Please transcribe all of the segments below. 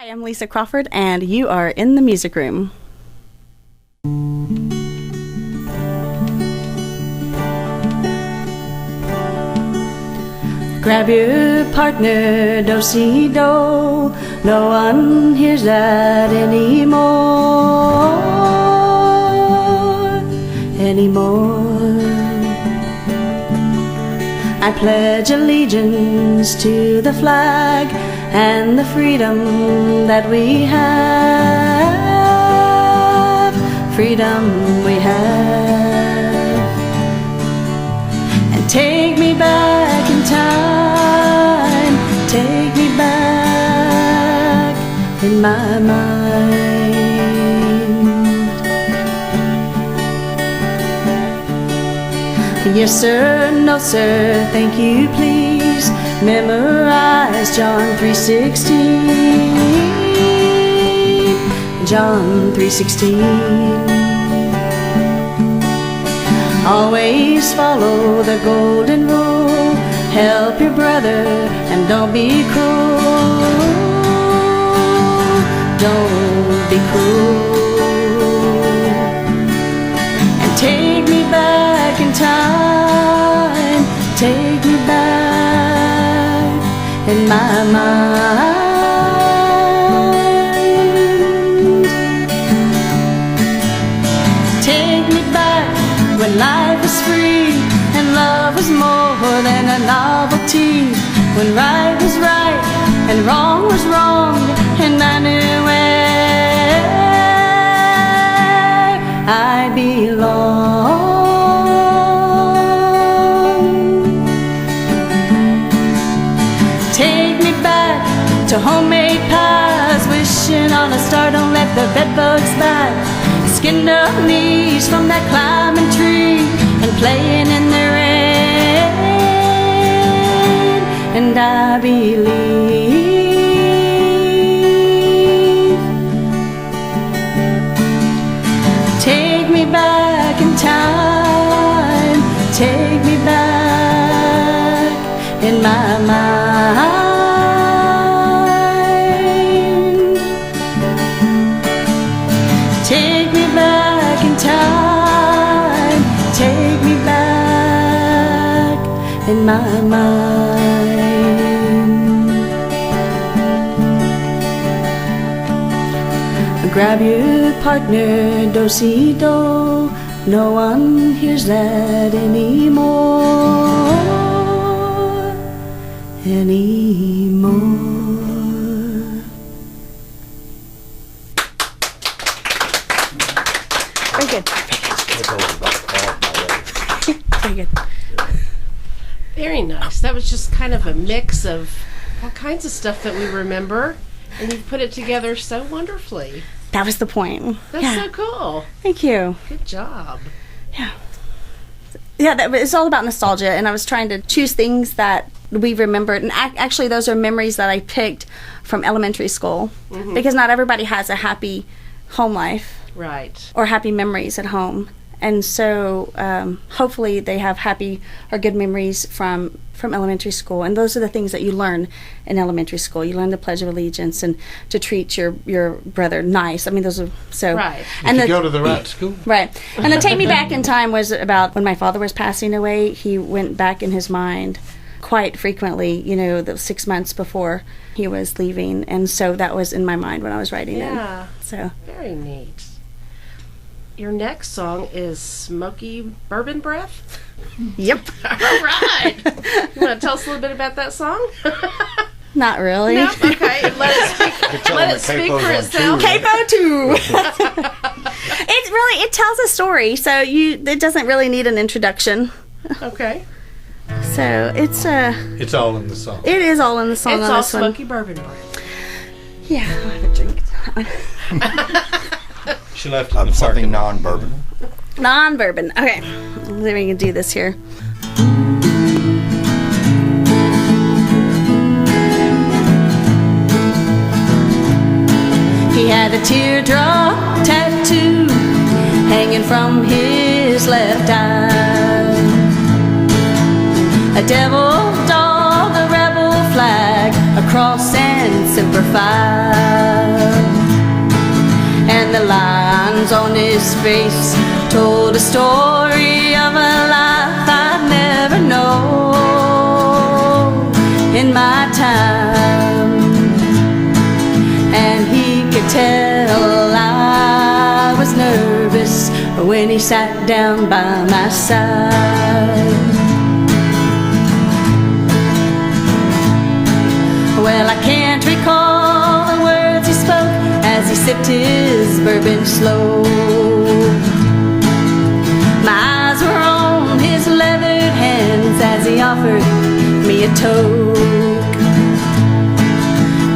Hi, I'm Lisa Crawford, and you are in the music room. Grab your partner, do-si-do. No one hears that anymore. I pledge allegiance to the flag and the freedom that we have. Freedom we have. And take me back in time. Take me back in my mind. Yes sir, no sir, thank you please. Memorize John 3:16. John 3:16. Always follow the golden rule. Help your brother and don't be cruel. Don't be cruel. And take me back in time. Take me back in my mind. Take me back when life was free and love was more than a novelty. When right was right and wrong was wrong, and I knew where I belong. To homemade pies, wishing on a star, don't let the bedbugs bite. Skinned up leaves from that climbing tree and playing in the rain. And I believe. Take me back in time. Take me back in my mind. In my mind. Grab your partner, do-si-do. No one hears that anymore. Very good. Very good. Very nice. That was just kind of a mix of all kinds of stuff that we remember, and you put it together so wonderfully. That was the point. That's so cool. Thank you. Good job. Yeah, it's all about nostalgia, and I was trying to choose things that we remembered, and actually those are memories that I picked from elementary school, because not everybody has a happy home life. Right. Or happy memories at home. And so hopefully they have happy or good memories from elementary school. And those are the things that you learn in elementary school. You learn the Pledge of Allegiance and to treat your brother nice. I mean, those are so... Right. And to go to the right school. Right. And the Take Me Back in Time was about when my father was passing away. He went back in his mind quite frequently, the 6 months before he was leaving. And so that was in my mind when I was writing it. Yeah. So. Very neat. Your next song is Smoky Bourbon Breath? Yep. All right. You want to tell us a little bit about that song? Not really. No? Okay. Let it speak for itself. Capo 2. It tells a story, so it doesn't really need an introduction. Okay. So it's all in the song. It is all in the song. It's on all this Smoky one. Bourbon Breath. Yeah, I'll have a drink. She left in something non-bourbon. Non-bourbon. Okay. Let's see if we can do this here. He had a teardrop tattoo hanging from his left eye. A devil dog, a rebel flag, a cross and Semper Fi. his face told a story of a life I'd never known in my time. And he could tell I was nervous when he sat down by my side. Well, I can't recall the words he spoke as he sipped his bourbon slow. My eyes were on his leathered hands as he offered me a toke.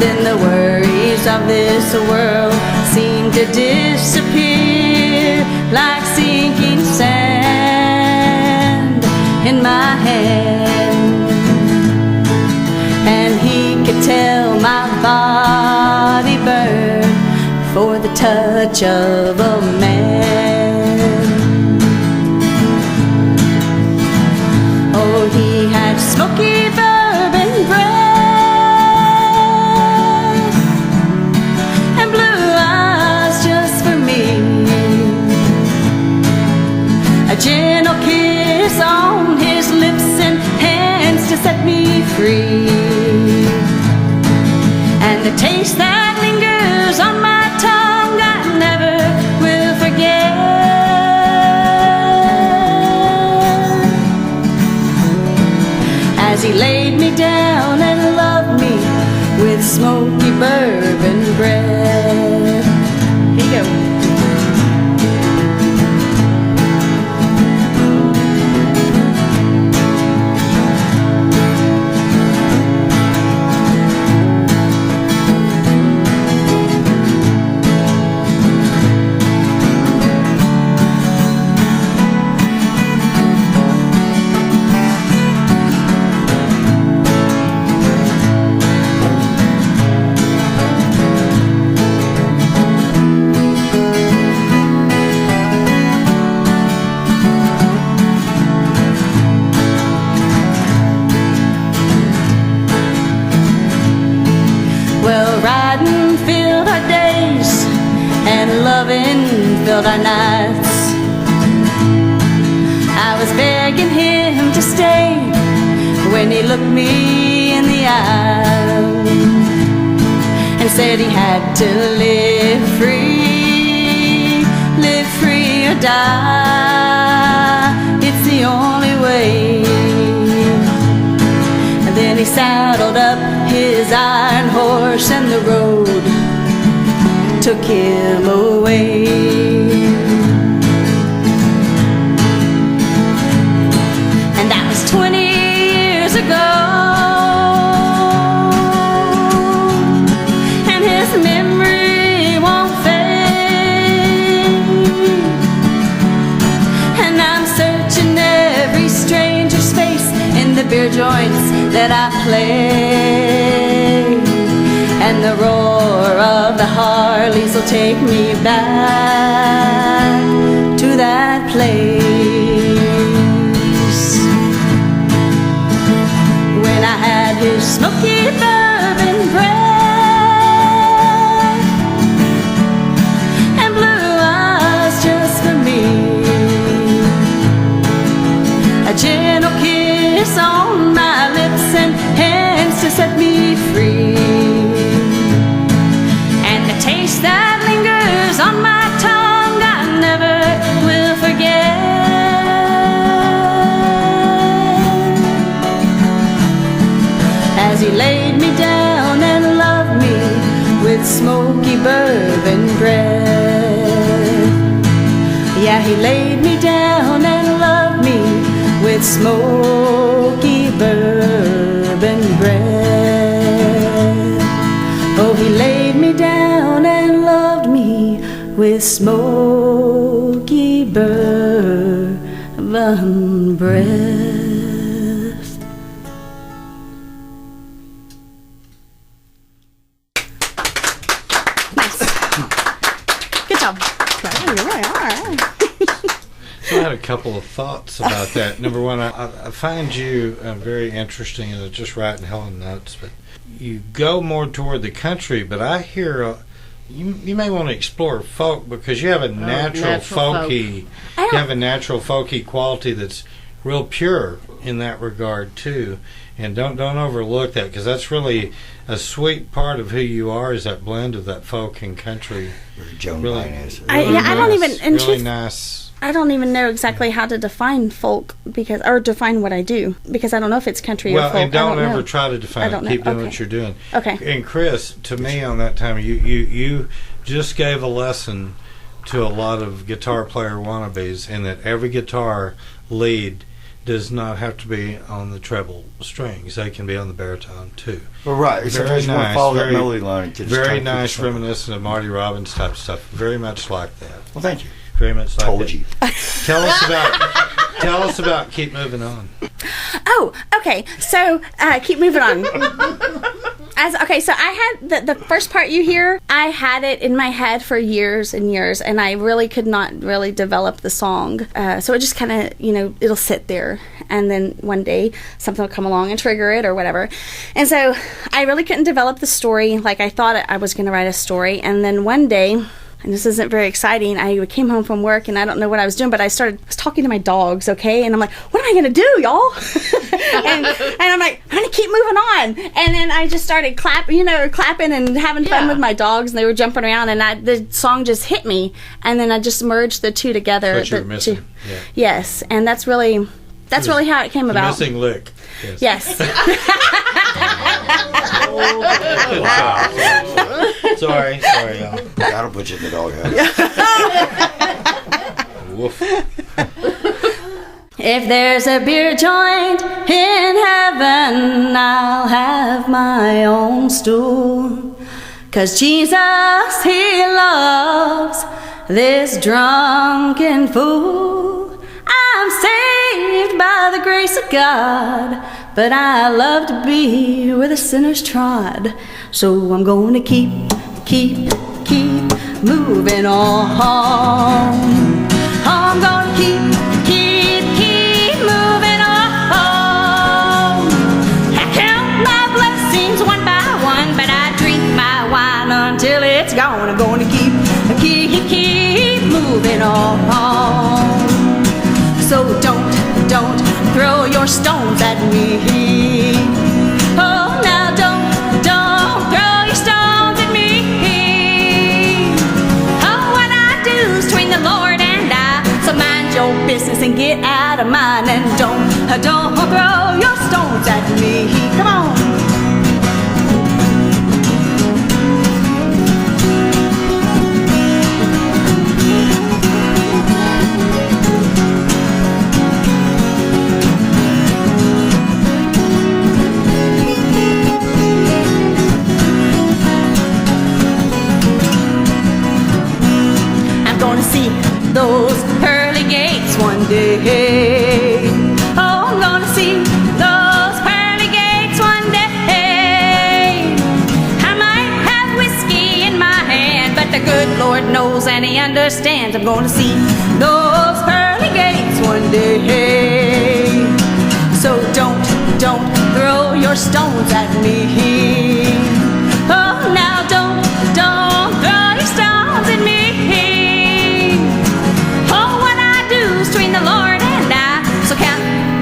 Then the worries of this world seemed to disappear like sinking sand in my hand. And he could tell my body burned for the touch of a man. Oh, he had smoky bourbon breath and blue eyes just for me. A gentle kiss on his lips and hands to set me free. And the taste that lingers on my tongue I never will forget. As he laid me down and loved me with smoky bourbon breath. Here you go. Filled our nights. I was begging him to stay when he looked me in the eye and said he had to live free or die. It's the only way. And then he saddled up his iron horse and the road took him away. And that was 20 years ago, and his memory won't fade. And I'm searching every stranger's face in the beer joints that I play. And the roar of the Harleys will take me back to that place when I had his smoky bourbon breath and blue eyes just for me. A gentle kiss on my lips and hands to set me free. Taste that lingers on my tongue I never will forget. As he laid me down and loved me with smoky bourbon breath. Yeah, he laid me down and loved me with smoky bourbon breath. Oh, he laid me down and loved me with smoky bourbon breath. Nice. Good job. All right. So I had a couple of thoughts about that. Number one, I find you very interesting, and just writing Helen notes, but you go more toward the country, but I hear you may want to explore folk because you have a natural folky, you have a natural folky quality that's real pure in that regard too. And don't overlook that because that's really a sweet part of who you are is that blend of that folk and country. Joan Really, Binus. really I don't even- and really she's- nice. I don't even know exactly how to define folk or define what I do because I don't know if it's country or folk. Well, and don't I ever know. try to define I it. don't know. Keep doing Okay. what you're doing. Okay. And Chris, to me on that time, you just gave a lesson to a lot of guitar player wannabes in that every guitar lead does not have to be on the treble strings. They can be on the baritone too. Well, right. Very Sometimes you want to nice, follow very- that melody line. And just Very kind of keep nice, it simple. reminiscent of Marty Robbins type stuff. Very much like that. Well, thank you. Very much like Told that. you. Tell us about Keep Moving On. Oh, okay. So keep moving on. So I had the first part you hear. I had it in my head for years and years, and I really could not really develop the song. So it just kind of, it'll sit there, and then one day something will come along and trigger it or whatever. And so I really couldn't develop the story like I thought I was going to write a story. And then one day, and this isn't very exciting, I came home from work and I don't know what I was doing, but I was talking to my dogs, okay? And I'm like, what am I going to do, y'all? and I'm like, I'm going to keep moving on. And then I just started clapping and having fun with my dogs, and they were jumping around, and the song just hit me. And then I just merged the two together. What you were missing. Yeah. Yes, and that's really how it came The about. missing lick. Yes. Sorry, y'all. That'll put you in the doghouse. Woof. If there's a beer joint in heaven, I'll have my own stool. 'Cause Jesus, he loves this drunken fool. I'm saved by the grace of God, but I love to be where the sinners trod. So I'm going to keep moving on. I'm going to keep moving on. I count my blessings one by one, but I drink my wine until it's gone. I'm going to keep moving on. So don't throw your stones at me. Oh, now don't throw your stones at me. Oh, what I do is between the Lord and I. So mind your business and get out of mine, and don't throw your stones at me. Come on. Those pearly gates one day. Oh, I'm gonna see those pearly gates one day. I might have whiskey in my hand, but the good Lord knows and he understands. I'm gonna see those pearly gates one day. So don't throw your stones at me. Oh, now don't throw your stones at me. Between the Lord and I, so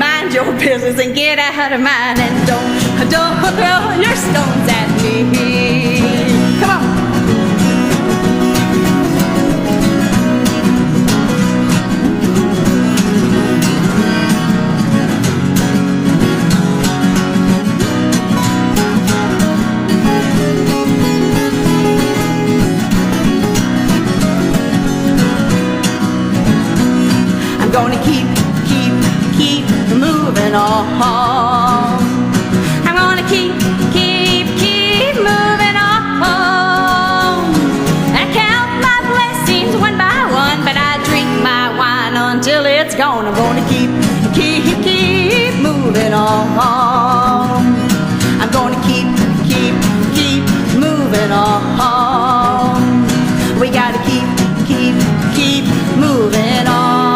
mind your business and get out of mine, and don't throw your stones at me. Come on. I'm gonna keep moving on. I'm gonna keep moving on. I count my blessings one by one, but I drink my wine until it's gone. I'm gonna keep moving on. I'm gonna keep moving on. We gotta keep moving on.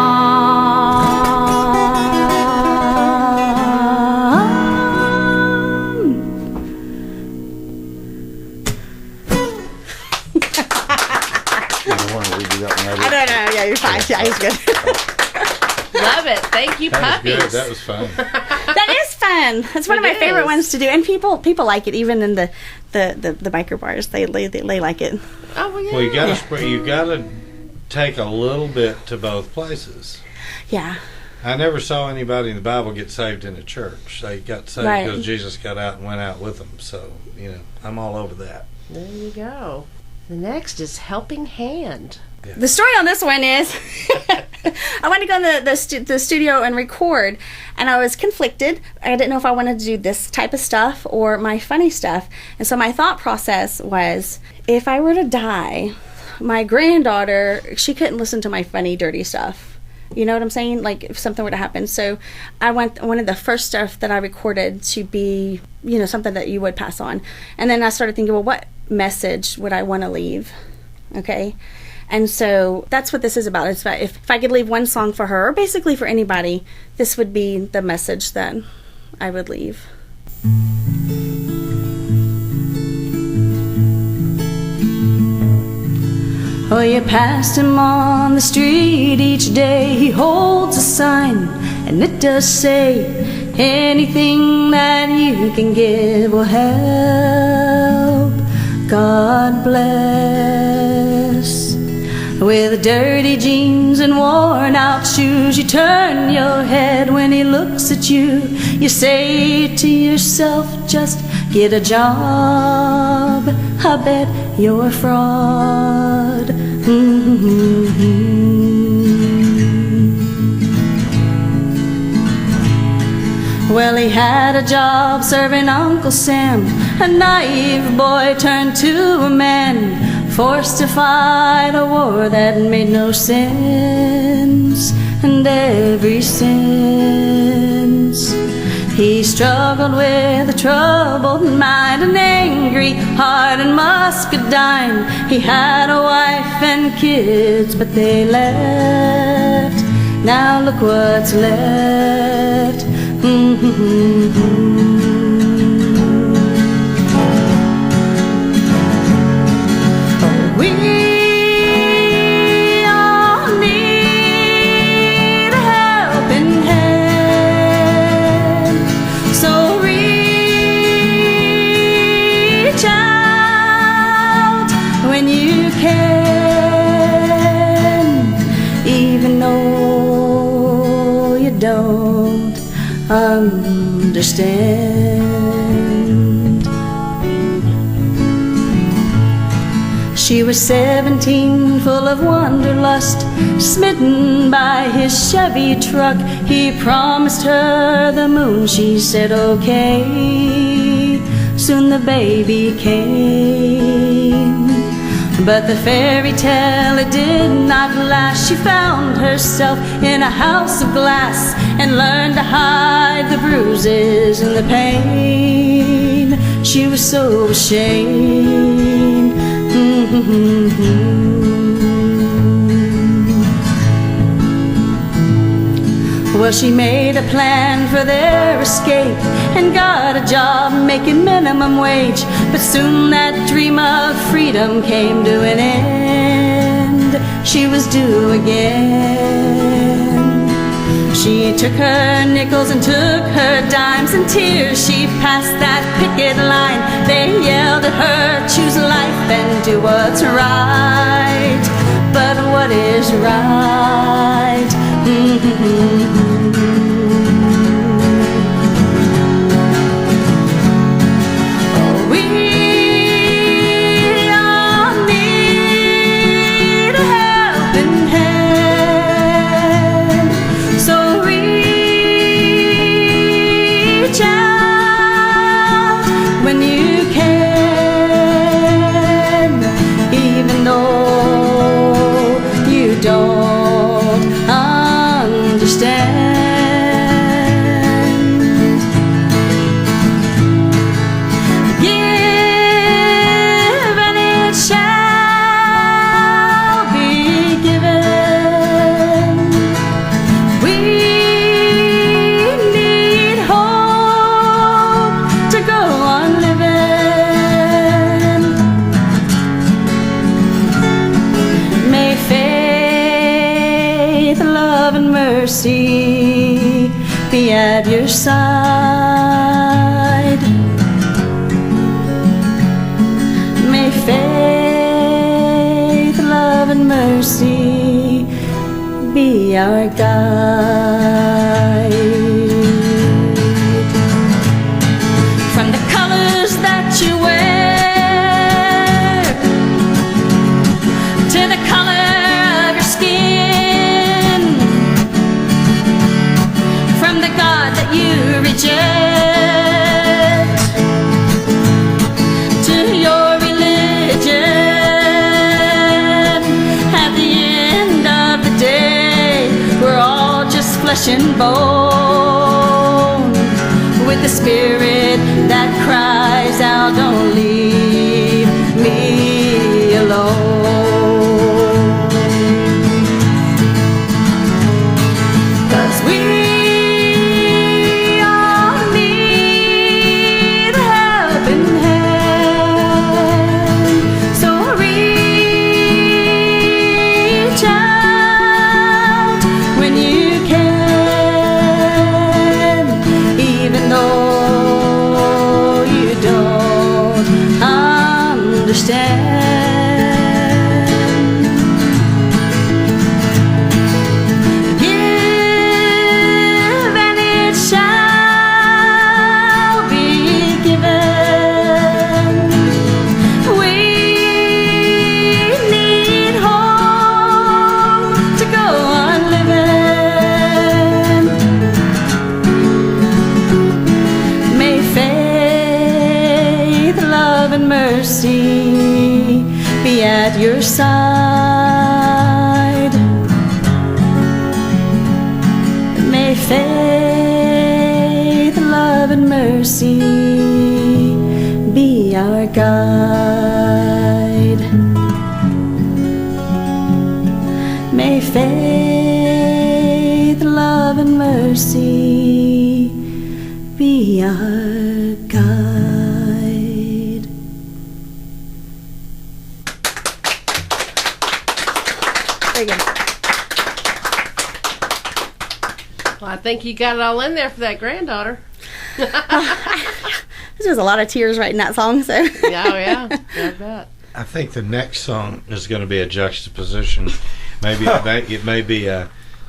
don't want to redo that one. I don't know. Yeah, you're fine. Yeah, he's good. Love it. Thank you, That puppies. was good. That was fun. That is fun. That's one of my It favorite is. ones to do, and people like it. Even in the biker bars, they like it. Oh, well, yeah. Well, you gotta take a little bit to both places. Yeah. I never saw anybody in the Bible get saved in a church. They got saved Right. because Jesus got out and went out with them. So, I'm all over that. There you go. The next is Helping Hand. The story on this one is I wanted to go in the studio and record, and I was conflicted. I didn't know if I wanted to do this type of stuff or my funny stuff. And so my thought process was, if I were to die, my granddaughter, she couldn't listen to my funny, dirty stuff. You know what I'm saying? Like, if something were to happen. So I wanted the first stuff that I recorded to be, something that you would pass on. And then I started thinking, well, what message would I want to leave? Okay. And so that's what this is about. It's about if I could leave one song for her, or basically for anybody, this would be the message that I would leave. Oh, you passed him on the street each day. He holds a sign, and it does say, anything that you can give will help. God bless. With dirty jeans and worn out shoes, you turn your head when he looks at you. You say to yourself, just get a job. I bet you're a fraud. Well, he had a job serving Uncle Sam, a naive boy turned to a man, forced to fight a war that made no sense. And ever since, he struggled with a troubled mind, an angry heart, and muscadine. He had a wife and kids, but they left. Now look what's left. We all need a helping hand, so reach out when you can, even though you don't understand. She was 17, full of wanderlust, smitten by his Chevy truck. He promised her the moon, she said okay. Soon the baby came, but the fairy tale, it did not last. She found herself in a house of glass and learned to hide the bruises and the pain. She was so ashamed. Well, she made a plan for their escape and got a job making minimum wage. But soon that dream of freedom came to an end. She was due again. She took her nickels and took her dimes. In tears she passed that picket line. They yelled at her, choose life and do what's right. But what is right? We all need a helping hand, so reach out when you can, even though you don't understand. mercy be at your side. May faith, love, and mercy be our guide. From the colors that you wear to the color of your skin, from the God that you reject to your religion, at the end of the day, we're all just flesh and bone, with the spirit that cries out, don't leave me alone. 'Cause we all need a helping hand, so reach out when you can, even though you don't understand. Give and it shall be given. We need hope to go on living. May faith, love, and mercy be at your side. May faith, love, and mercy be our guide. May faith, love, and mercy be our guide. Very good. Well, I think you got it all in there for that granddaughter. There was a lot of tears writing that song, so. Yeah, oh yeah, I bet. I think the next song is going to be a juxtaposition. Maybe it may be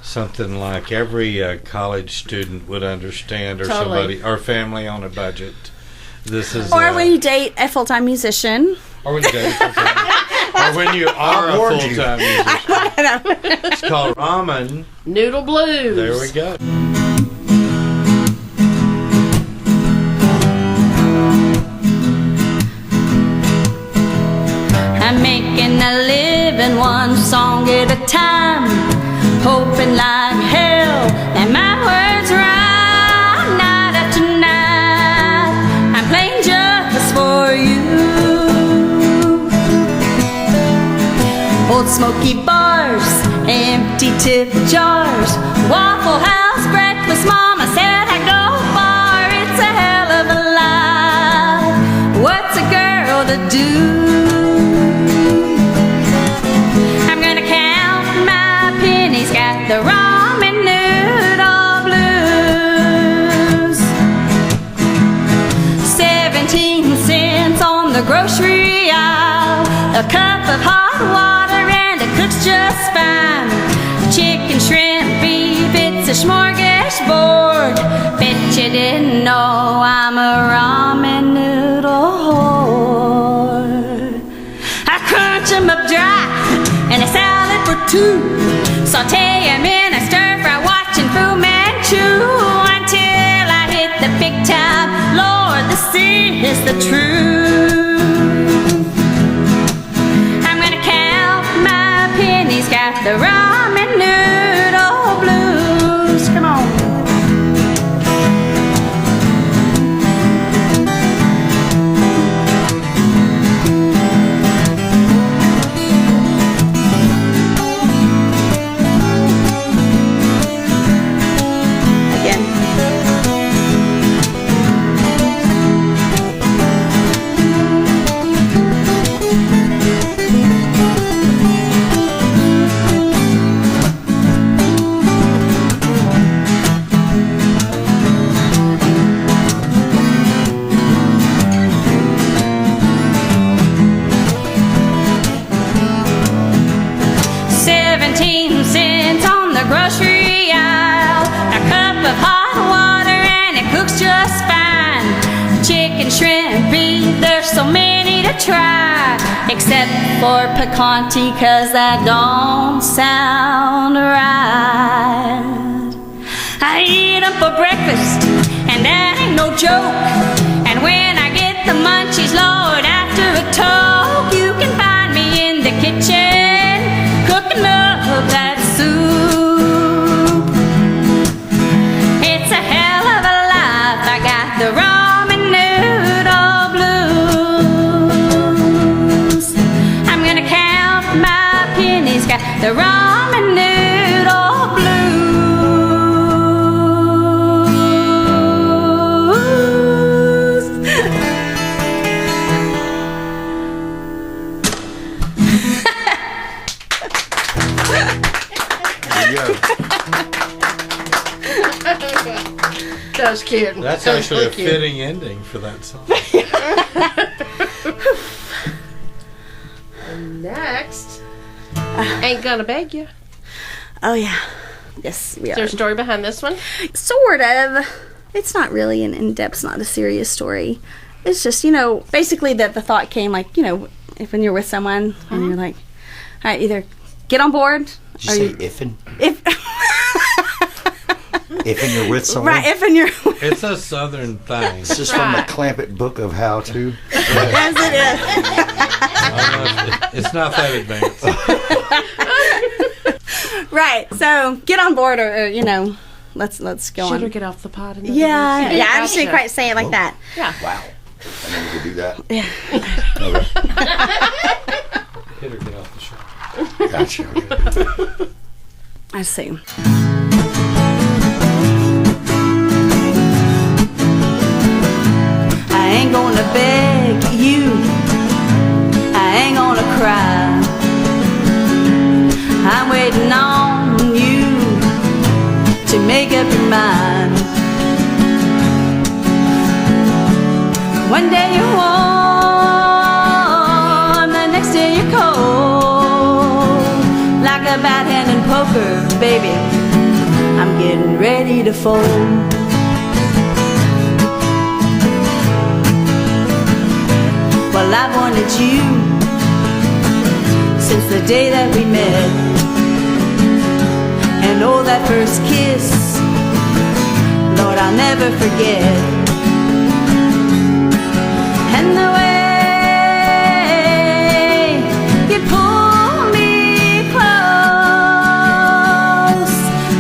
something like every college student would understand, or Totally. somebody, or family on a budget. This is Or when you date a full-time musician. or when you date a full-time, or when you are a warned you. full-time musician. It's called Ramen. Noodle Blues. There we go. I'm making a living one song at a time, hoping like hell that my words rhyme night after night. I'm playing just for you. Old smoky bars, empty tip jars, Waffle House breakfast, Mama said I go far. It's a hell of a life. What's a girl to do? The ramen noodle blues. 17 cents on the grocery aisle, a cup of hot water and it cooks just fine. Chicken, shrimp, beef, it's a smorgasbord. Bet you didn't know I'm a ramen noodle whore. I crunch 'em up dry and a salad for two. Saute 'em in a stir-fry, watching Fu Manchu until I hit the big time. Lord, this is the truth. I'm gonna count my pennies, got the ramen noodle blues. Come on. try, except for Pocahontas, 'cause that don't sound right. I eat them for breakfast, and that ain't no joke. And when I get the munchies, Lord, after a talk, you can find me in the kitchen, cooking up that soup. It's a hell of a life. I got the ramen noodle blues. I'm gonna count my pennies, got the ramen noodle blues. There you go. That was cute. That's actually a fitting ending for that song. Next, Ain't Gonna Beg You. Oh yeah, yes we Is there are. a story behind this one? Sort of. It's not really an in-depth, not a serious story. It's just, basically that the thought came like, if when you're with someone and you're like, all right, either get on board Did you say ifin'? if Ifin' you're with someone? right, if and you're It's a southern thing. This is from the Clampett book of how to. as it is. It's not that advanced. Right. So get on board or let's go Should on. or get off the pot? Yeah, I just didn't quite say it like that. Yeah. Wow. I know you could do that. Yeah. Okay. Hit or get off the show. Gotcha. I see. I ain't gonna beg you. I ain't gonna cry. I'm waiting on you to make up your mind. One day you're warm, the next day you're cold. Like a bad hand in poker, baby, I'm getting ready to fold. Well, I've wanted you since the day that we met. And oh, that first kiss, Lord, I'll never forget. And the way you pull me close,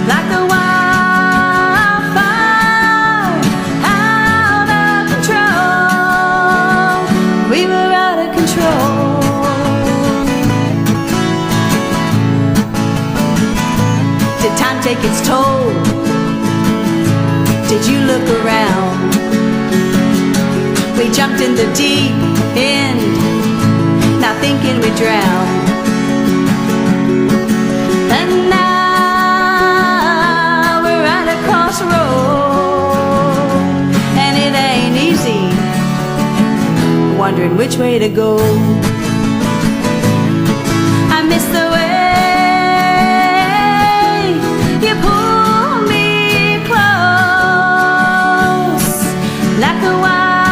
like a wildfire, out of control. We were out of control. Did time take its toll? Did you look around? We jumped in the deep end, not thinking we'd drown. And now we're at a crossroad, and it ain't easy, wondering which way to go. I miss the way you pull me close, like a wildfire,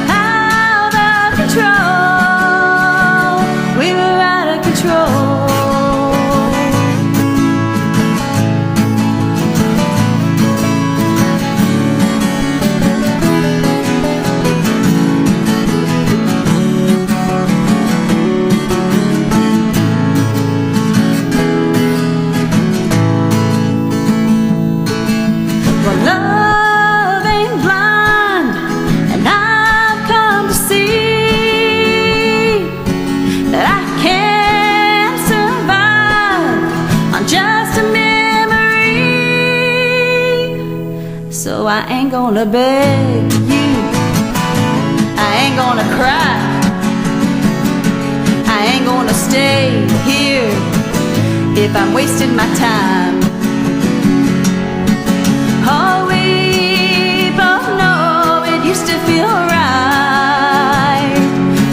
out of control. We were out of control. Well, love ain't blind, and I've come to see that I can't survive on just a memory. So I ain't gonna beg you, I ain't gonna cry, I ain't gonna stay here if I'm wasting my time. Oh, we both know it used to feel right.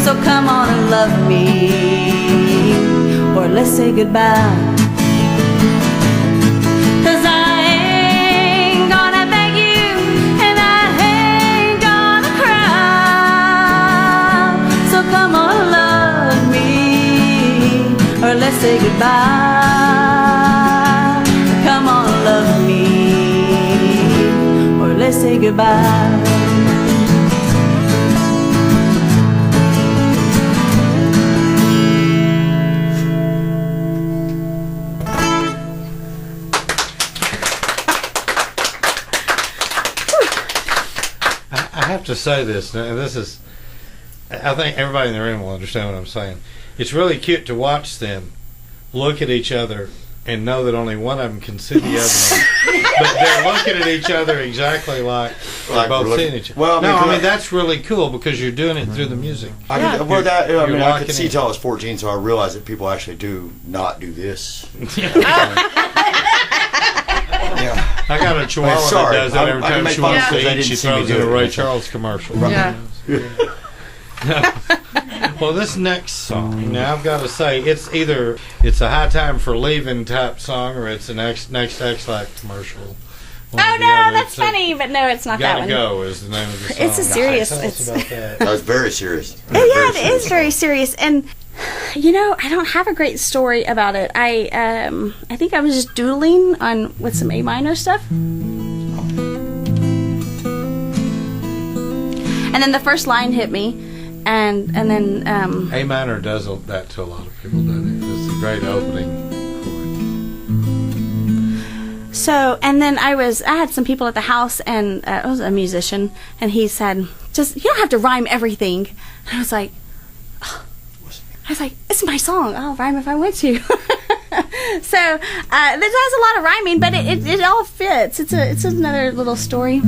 So come on and love me, or let's say goodbye. 'Cause I ain't gonna beg you, and I ain't gonna cry. on, love me, or let's say goodbye. Come on, love me, or let's say goodbye. I have to say this, and this is, I think everybody in the room will understand what I'm saying. It's really cute to watch them look at each other and know that only one of them can see the other one. But they're looking at each other exactly like they're both seeing each other. Well, I mean that's really cool because you're doing it through the music. I could see till I was 14, so I realized that people actually do not do this. Yeah. I got a chihuahua that does that every time she wants to eat. She throws in a Ray Charles commercial. Yeah. Well, this next song, now I've got to say, it's either it's a high time for leaving type song, or it's an next X-Lac commercial. Oh no, that's funny, but no, it's not that one. Gotta Go is the name of the song. It's a serious. Tell us about that. That was very serious. Yeah, it is very serious, and you know, I don't have a great story about it. I think I was just doodling with some A minor stuff, and then the first line hit me. And then A minor does that to a lot of people, doesn't it? It's a great opening chord. So, and then I had some people at the house, and I was a musician, and he said, "Just you don't have to rhyme everything." And I was like, "It's my song. I'll rhyme if I want to." So there's a lot of rhyming, but it all fits. It's another little story.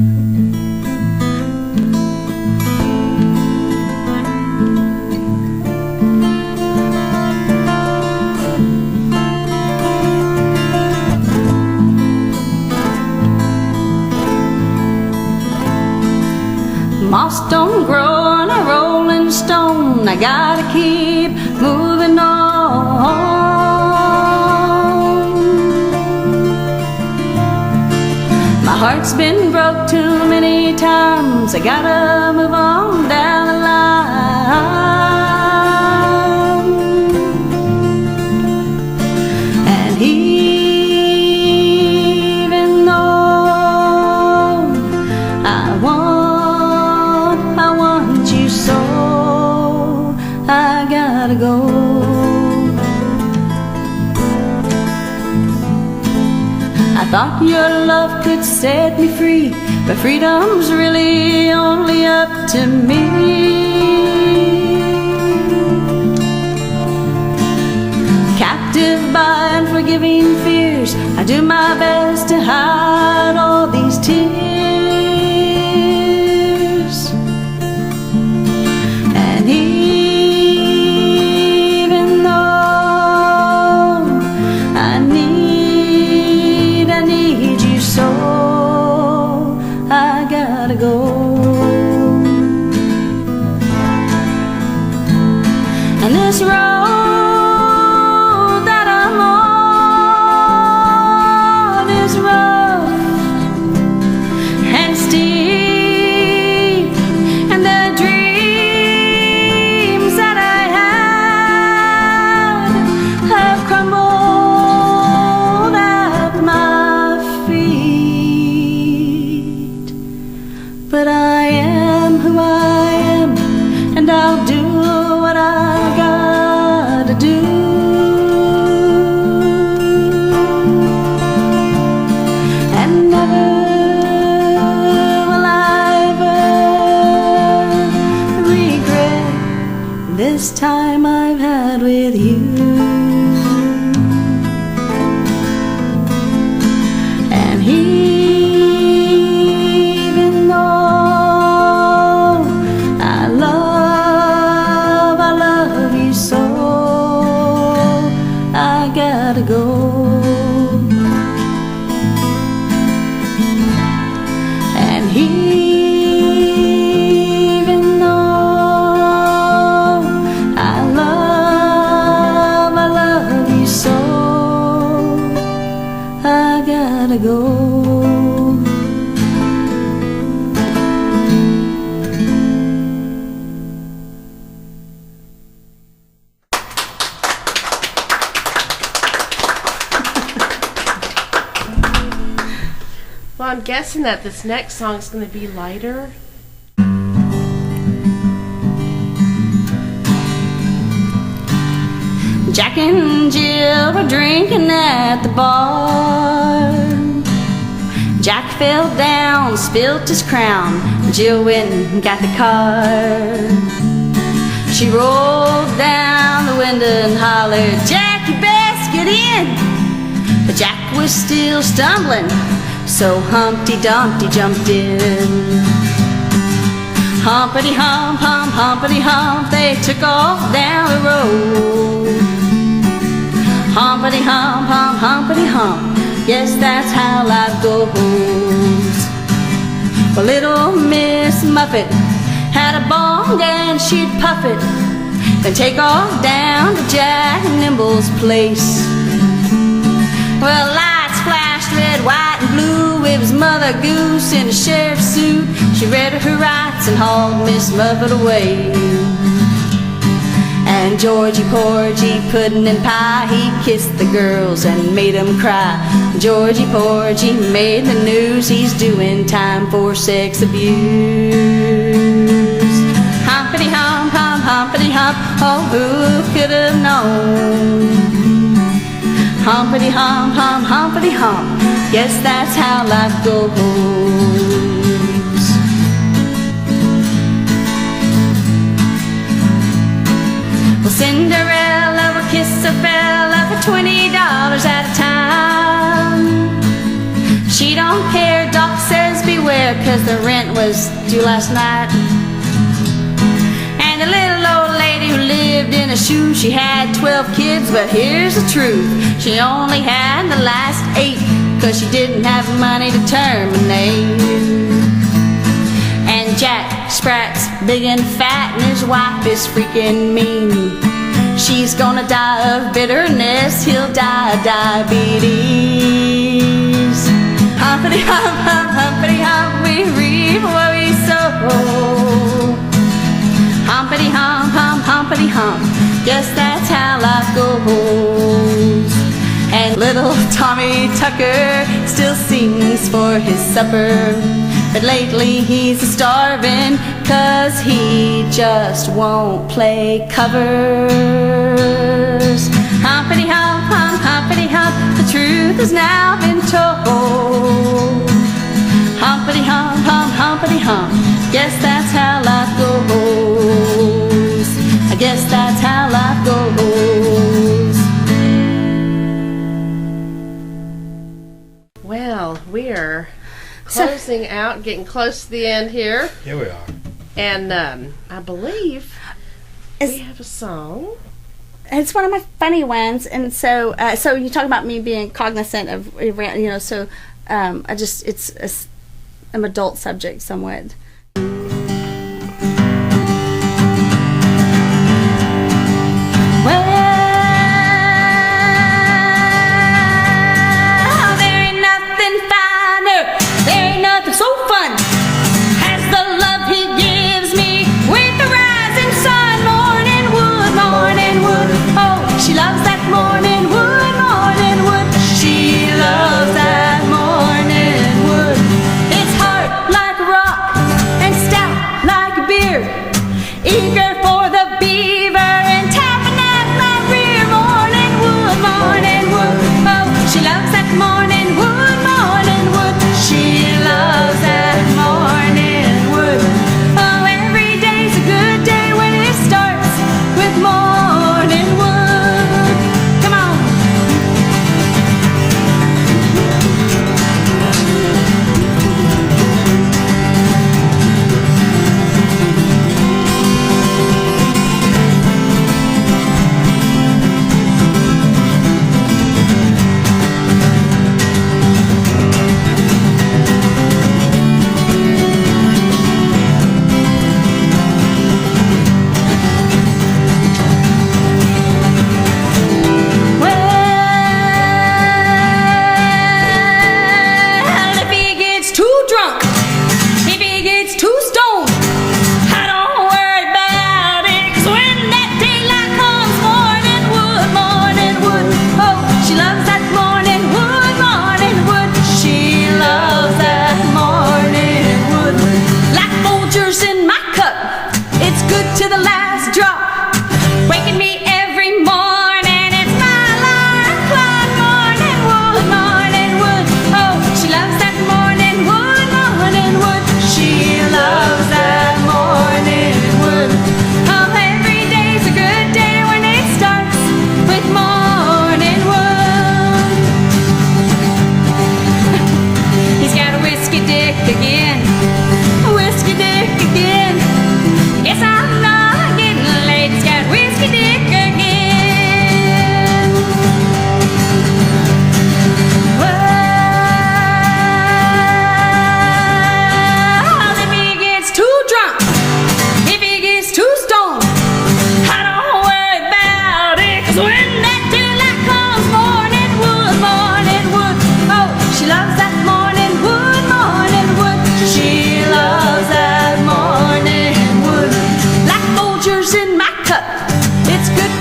Moss don't grow on a rolling stone. I gotta keep moving on. My heart's been broke too many times. I gotta move on down the line. And even though I want you so, I gotta go. I thought your love could set me free, but freedom's really only up to me. Captive by unforgiving fears, I do my best to hide all these tears. Even though I need you so, I gotta go. And this road that I'm on is rough and steep, and the dreams that I had have crumbled at my feet. But I am who I am, and I'll do what I gotta do. And never will I ever regret this time I've had with you. And even though I love you so, I gotta go. And even though I love you so, I gotta go. Well, I'm guessing that this next song is going to be lighter. Jack and Jill were drinking at the bar. Jack fell down, spilt his crown. Jill went and got the car. She rolled down the window and hollered, "Jack, you best get in." But Jack was still stumbling, so Humpty Dumpty jumped in. Humpity hump, hump, humpity hump, they took off down the road. Humpity hump, hump, humpity hump, yes, that's how life goes. Well, little Miss Muffet had a bong and she'd puff it, then take off down to Jack Nimble's place. Well, lights flashed red, white, and blue. It was Mother Goose in a sheriff's suit. She read her rights and hauled Miss Muffet away. And Georgie Porgy, pudding and pie, he kissed the girls and made them cry. Georgie Porgy made the news, he's doing time for sex abuse. Humpity hump, hump, humpity hump, oh, who could have known? Humpity hump, hump, humpity hump, yes, that's how life goes. Well, Cinderella will kiss a fella for $20 at a time. She don't care, Doc says beware, 'cause the rent was due last night. And the little old lady who lived in a shoe, she had 12 kids, but here's the truth, she only had the last 8, 'cause she didn't have money to terminate. And Jack Sprat's big and fat, and his wife is freaking mean. She's gonna die of bitterness, he'll die of diabetes. Humpity hump, hump, humpity hump, we reap what we sow. Humpity hump, hump, humpity hump, yes, that's how life goes. And little Tommy Tucker still sings for his supper, but lately he's starving 'cause he just won't play covers. Humpity hump, hump, humpity hump, the truth has now been told. Humpity hump, hump, humpity hump, yes, that's how life goes. I guess that's how life goes. Well, we're closing out, getting close to the end here. Here we are. And I believe we have a song. It's one of my funny ones, and so you talk about me being cognizant of, so it's an adult subject somewhat. Well, there ain't nothing finer, there ain't nothing so fun as the love he gives me with the rising sun. Morning wood, oh, she loves that morning wood, she loves that morning wood. It's hard like a rock,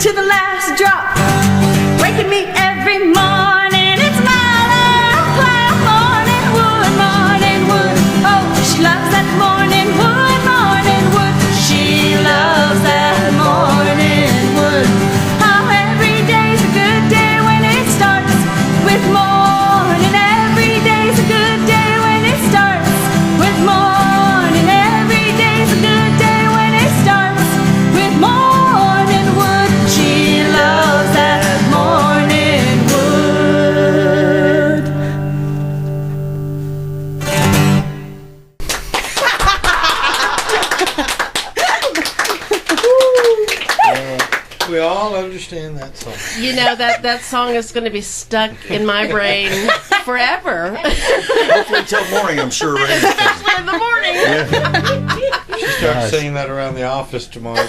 to the last drop, waking me every morning. It's my love, morning wood, morning wood. Oh, she loves that morning wood, morning wood. She loves that morning wood. How every day's a good day when it starts with morning. Every day's a good day when it starts with morning. Every day's a good day when it starts with morning wood. She loves that morning wood. We all understand that song. You know, that song is going to be stuck in my brain forever. Hopefully till morning, I'm sure. In the morning. She starts singing that around the office tomorrow.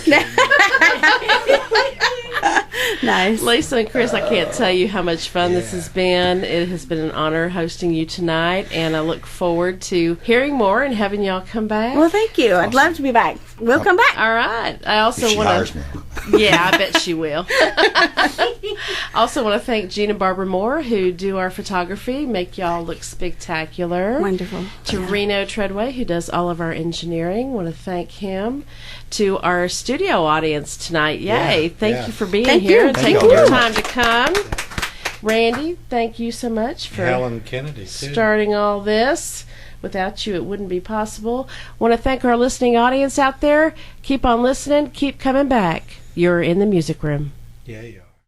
Nice. Lisa and Chris, I can't tell you how much fun this has been. It has been an honor hosting you tonight, and I look forward to hearing more and having y'all come back. Well, thank you. I'd love to be back. We'll come back. All right. I also If she want hires to. me. Yeah, I bet she will. Also want to thank Gene and Barbara Moore, who do our photography, make y'all look spectacular. Wonderful. To Reno Treadway, who does all of our engineering. Want to thank him. To our studio audience tonight. Yay. Thank you for being here and Thank taking you your very time to come. Randy, thank you so much for Helen Kennedy, too. starting all this. Without you, it wouldn't be possible. Want to thank our listening audience out there. Keep on listening. Keep coming back. You're in the music room. Yeah, yeah.